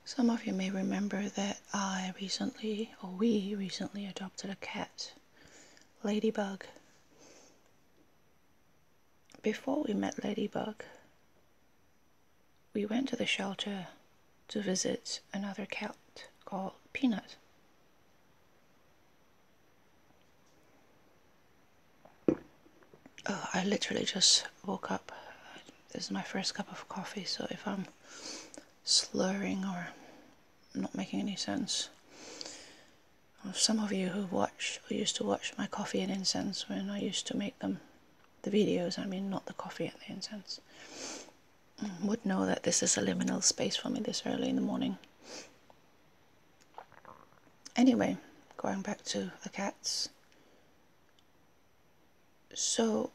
Some of you may remember that we recently adopted a cat, Ladybug. Before we met Ladybug, we went to the shelter to visit another cat called Peanut. Oh, I literally just woke up. This is my first cup of coffee, so if I'm slurring or not making any sense. Some of you who used to watch my coffee and incense when I used to make them, the videos, I mean not the coffee and the incense, would know that this is a liminal space for me this early in the morning. Anyway, going back to the cats. So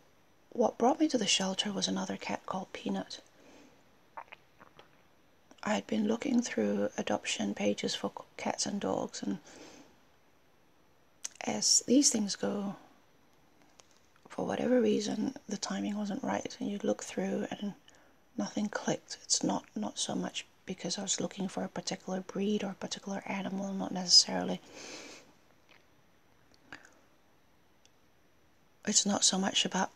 what brought me to the shelter was another cat called Peanut. I had been looking through adoption pages for cats and dogs, and as these things go, for whatever reason the timing wasn't right, and you'd look through and nothing clicked. It's not so much because I was looking for a particular breed or a particular animal, not necessarily. It's not so much about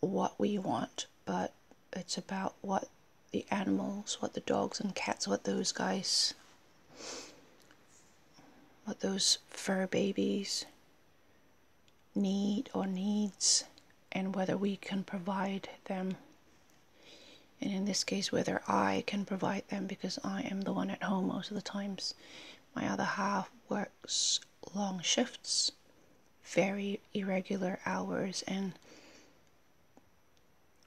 what we want, but it's about what the animals, what the dogs and cats, what those guys, what those fur babies need or needs, and whether we can provide them. And in this case, whether I can provide them, because I am the one at home most of the times. My other half works long shifts, very irregular hours, and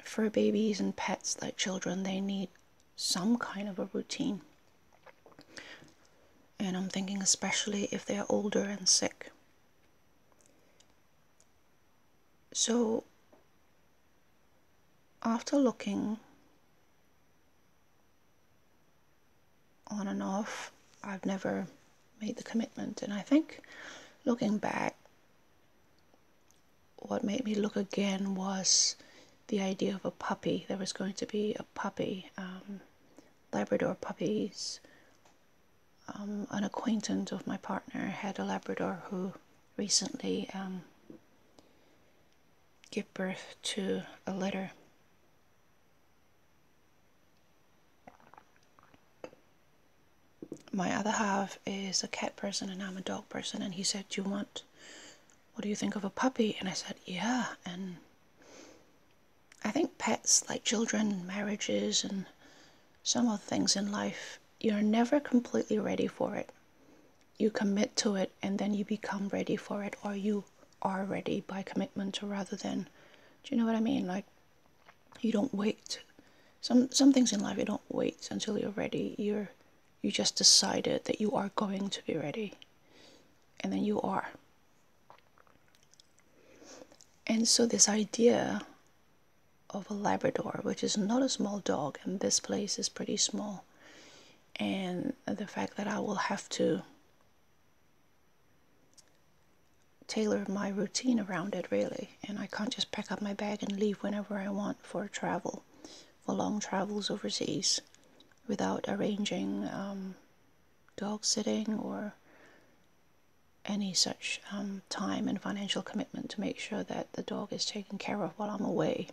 fur babies and pets like children, they need some kind of a routine. And I'm thinking especially if they're older and sick. So after looking on and off, I've never made the commitment, and I think looking back, what made me look again was the idea of a puppy. There was going to be a puppy, Labrador puppies. An acquaintance of my partner had a Labrador who recently gave birth to a litter. My other half is a cat person and I'm a dog person, and he said, what do you think of a puppy? And I said, yeah. And I think pets, like children, marriages, and some of the things in life, you're never completely ready for it. You commit to it and then you become ready for it, or you are ready by commitment rather than, do you know what I mean? Like, you don't wait. Some things in life, you don't wait until you're ready. You just decided that you are going to be ready, and then you are. And so this idea of a Labrador, which is not a small dog, and this place is pretty small, and the fact that I will have to tailor my routine around it, really, and I can't just pack up my bag and leave whenever I want for travel, for long travels overseas, without arranging dog sitting or any such time and financial commitment to make sure that the dog is taken care of while I'm away,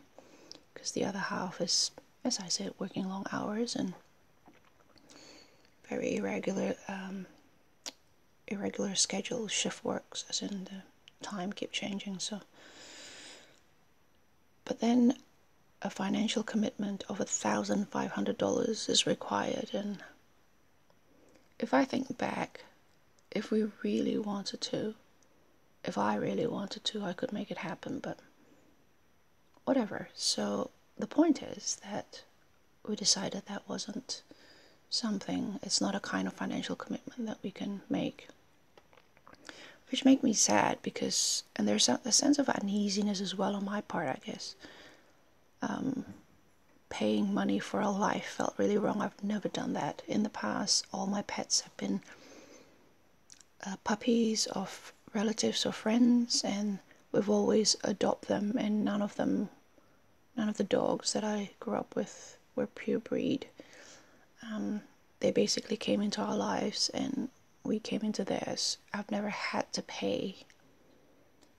because the other half is, as I said, working long hours and very irregular schedule, shift works, as in the time keep changing. So, but then a financial commitment of $1,500 is required, and if I think back, if we really wanted to, if I really wanted to, I could make it happen, but whatever. So the point is that we decided that wasn't something, it's not a kind of financial commitment that we can make, which made me sad, because, and there's a sense of uneasiness as well on my part, I guess. Paying money for a life felt really wrong. I've never done that. In the past, all my pets have been puppies of relatives or friends, and we've always adopted them, and none of the dogs that I grew up with were pure breed. they basically came into our lives and we came into theirs. I've never had to pay.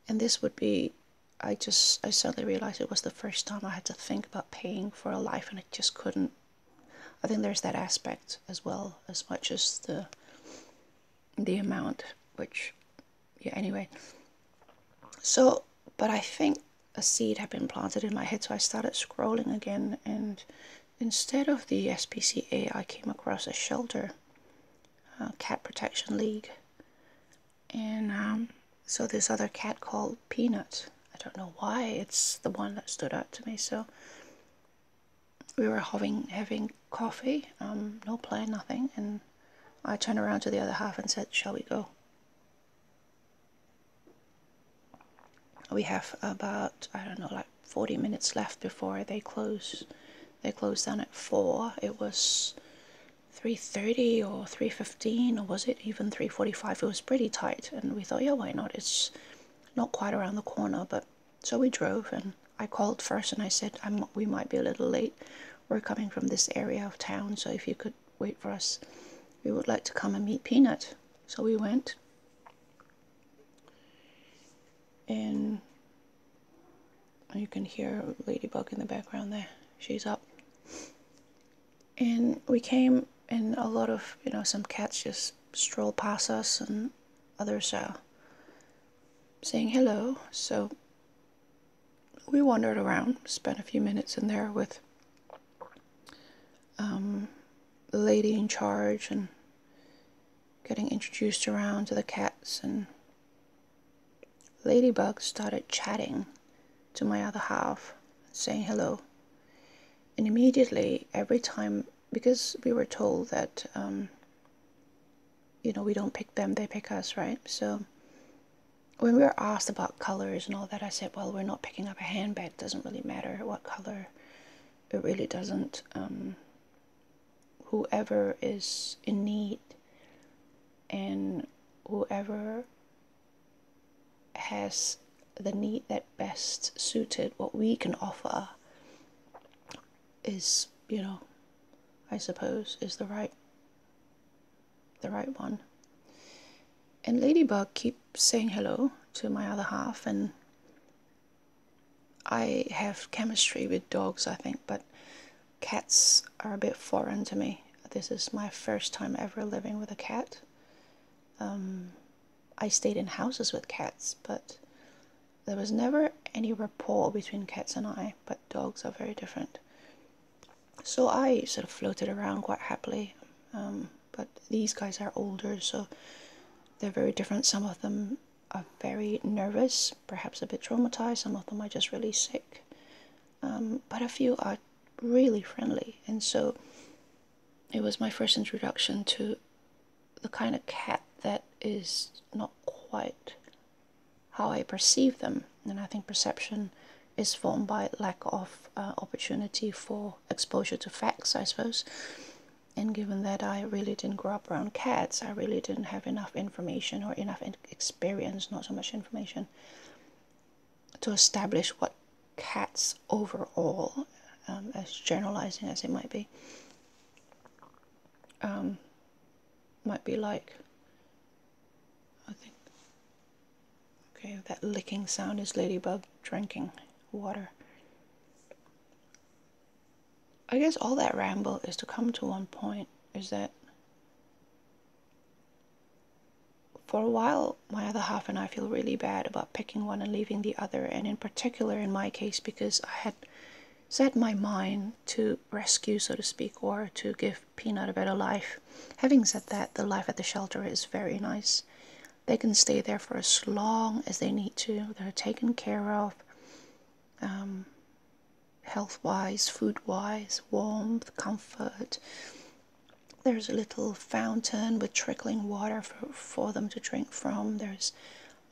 And this would be, I suddenly realized it was the first time I had to think about paying for a life, and I just couldn't. I think there's that aspect as well, as much as the amount, which, yeah, anyway. So, but I think a seed had been planted in my head, so I started scrolling again, and instead of the SPCA, I came across a shelter, Cat Protection League, and so this other cat called Peanut. I don't know why, it's the one that stood out to me. So we were having coffee, no plan, nothing, and I turned around to the other half and said, shall we go? We have about, I don't know, like 40 minutes left before they close. They closed down at 4. It was 3:30 or 3:15, or was it even 3:45? It was pretty tight, and we thought, yeah, why not? It's not quite around the corner. But so we drove, and I called first and I said, we might be a little late. We're coming from this area of town, so if you could wait for us, we would like to come and meet Peanut. So we went, and you can hear Ladybug in the background there. She's up. And we came, and a lot of, some cats just stroll past us, and others are saying hello. So we wandered around, spent a few minutes in there with the lady in charge, and getting introduced around to the cats. And Ladybug started chatting to my other half, saying hello. And immediately, every time, because we were told that, we don't pick them, they pick us, right? So when we were asked about colors and all that, I said, well, we're not picking up a handbag. It doesn't really matter what color. It really doesn't. Whoever is in need and whoever has the need that best suited what we can offer is, I suppose, is the right one. And Ladybug keeps saying hello to my other half, and I have chemistry with dogs, I think, but cats are a bit foreign to me. This is my first time ever living with a cat. I stayed in houses with cats, but there was never any rapport between cats and I, but dogs are very different. So I sort of floated around quite happily, but these guys are older, so they're very different. Some of them are very nervous, perhaps a bit traumatized. Some of them are just really sick, but a few are really friendly. And so it was my first introduction to the kind of cat that is not quite how I perceive them. And I think perception is formed by lack of opportunity for exposure to facts, I suppose. And given that I really didn't grow up around cats, I really didn't have enough information or enough experience, not so much information, to establish what cats overall, as generalizing as it might be like. I think, okay, that licking sound is Ladybug drinking water. I guess all that ramble is to come to one point, is that for a while my other half and I feel really bad about picking one and leaving the other, and in particular in my case because I had set my mind to rescue, so to speak, or to give Peanut a better life. Having said that, the life at the shelter is very nice. They can stay there for as long as they need to. They're taken care of, health-wise, food-wise, warmth, comfort. There's a little fountain with trickling water for them to drink from. There's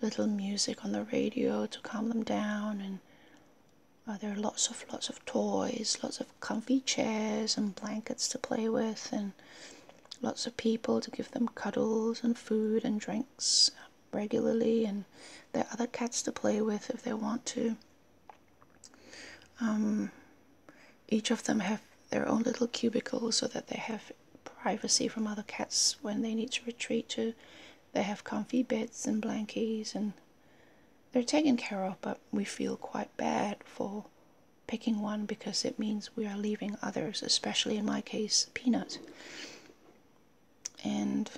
little music on the radio to calm them down, and there are lots of toys, lots of comfy chairs and blankets to play with, and lots of people to give them cuddles and food and drinks regularly, and there are other cats to play with if they want to. Each of them have their own little cubicles so that they have privacy from other cats when they need to retreat to. They have comfy beds and blankies and they're taken care of, but we feel quite bad for picking one because it means we are leaving others, especially in my case, Peanut. And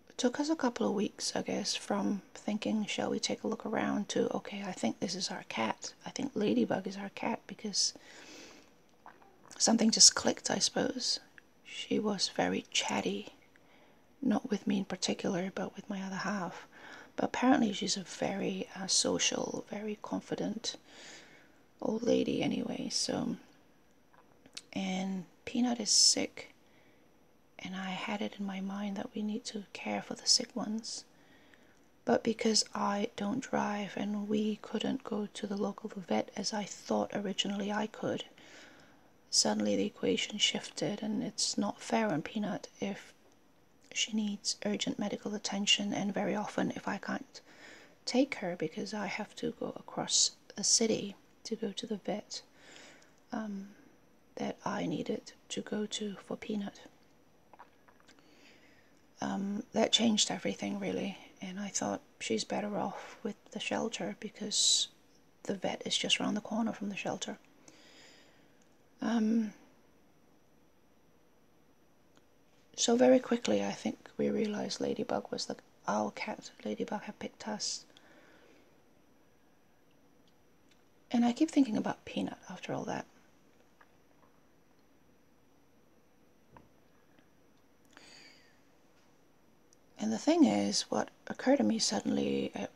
it took us a couple of weeks, I guess, from thinking, shall we take a look around, to, okay, I think this is our cat. I think Ladybug is our cat, because something just clicked, I suppose. She was very chatty, not with me in particular, but with my other half. But apparently she's a very social, very confident old lady anyway. So, and Peanut is sick, and I had it in my mind that we need to care for the sick ones. But because I don't drive and we couldn't go to the local vet as I thought originally I could, suddenly the equation shifted, and it's not fair on Peanut if she needs urgent medical attention, and very often if I can't take her because I have to go across the city to go to the vet that I needed to go to for Peanut. That changed everything, really, and I thought she's better off with the shelter because the vet is just around the corner from the shelter. So very quickly, I think we realized Ladybug was our cat. Ladybug had picked us. And I keep thinking about Peanut after all that. And the thing is, what occurred to me suddenly, I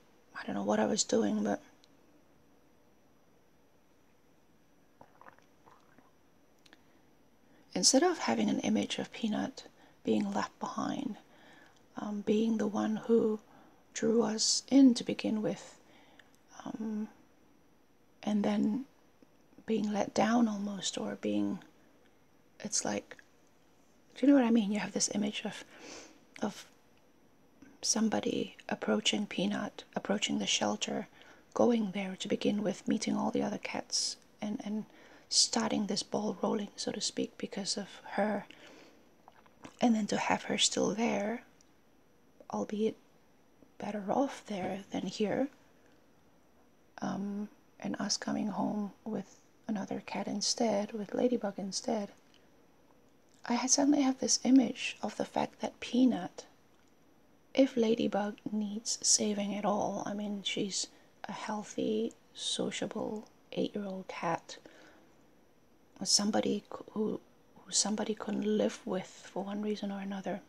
don't know what I was doing, but instead of having an image of Peanut being left behind, being the one who drew us in to begin with, and then being let down almost, or being, it's like, do you know what I mean? You have this image of somebody approaching Peanut, approaching the shelter, going there to begin with, meeting all the other cats, and starting this ball rolling, so to speak, because of her. And then to have her still there, albeit better off there than here, and us coming home with another cat instead, with Ladybug instead, I suddenly have this image of the fact that Peanut, if Ladybug needs saving at all, I mean, she's a healthy, sociable 8-year-old cat, somebody who somebody couldn't live with for one reason or another.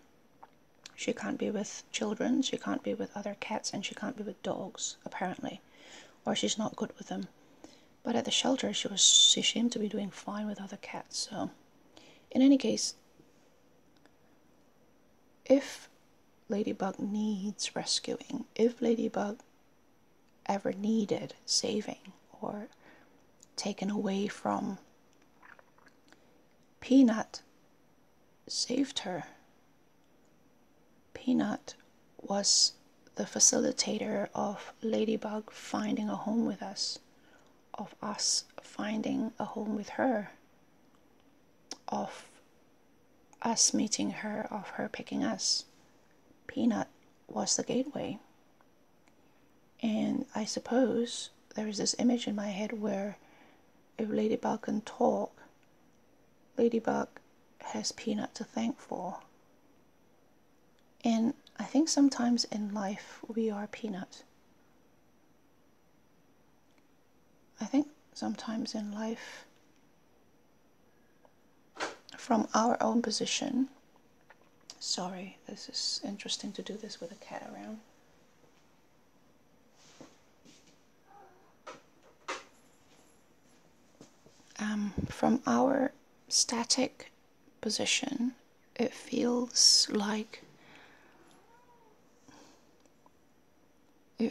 She can't be with children, she can't be with other cats, and she can't be with dogs, apparently. Or she's not good with them. But at the shelter, she seemed to be doing fine with other cats. So, in any case, if Ladybug needs rescuing, if Ladybug ever needed saving or taken away from, Peanut saved her. Peanut was the facilitator of Ladybug finding a home with us, of us finding a home with her, of us meeting her, of her picking us. Peanut was the gateway. And I suppose there is this image in my head where if Ladybug can talk, Ladybug has Peanut to thank for. And I think sometimes in life we are Peanut. I think sometimes in life, from our own position, sorry, this is interesting to do this with a cat around. From our static position, it feels like a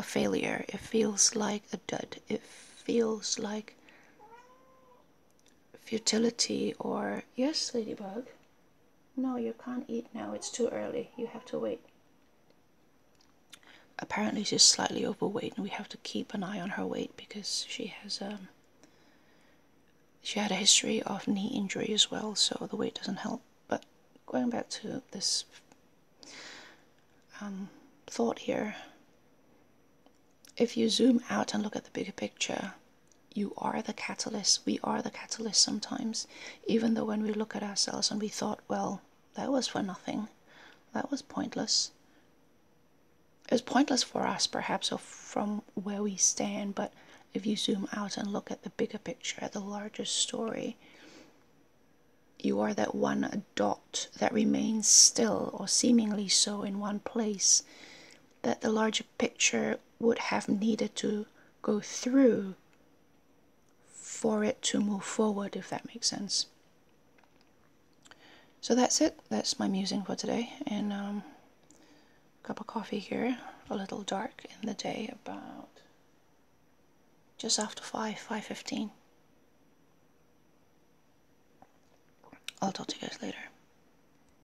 failure. It feels like a dud. It feels like futility, or yes, Ladybug. No, you can't eat now. It's too early. You have to wait. Apparently she's slightly overweight, and we have to keep an eye on her weight because she She had a history of knee injury as well, so the weight doesn't help. But going back to this thought here, if you zoom out and look at the bigger picture, you are the catalyst. We are the catalyst sometimes, even though when we look at ourselves and we thought, well, that was for nothing, that was pointless. It was pointless for us perhaps, or from where we stand, but if you zoom out and look at the bigger picture, at the larger story, you are that one dot that remains still, or seemingly so, in one place, that the larger picture would have needed to go through for it to move forward, if that makes sense. So that's it. That's my musing for today. And cup of coffee here, a little dark in the day, about just after 5:15. I'll talk to you guys later.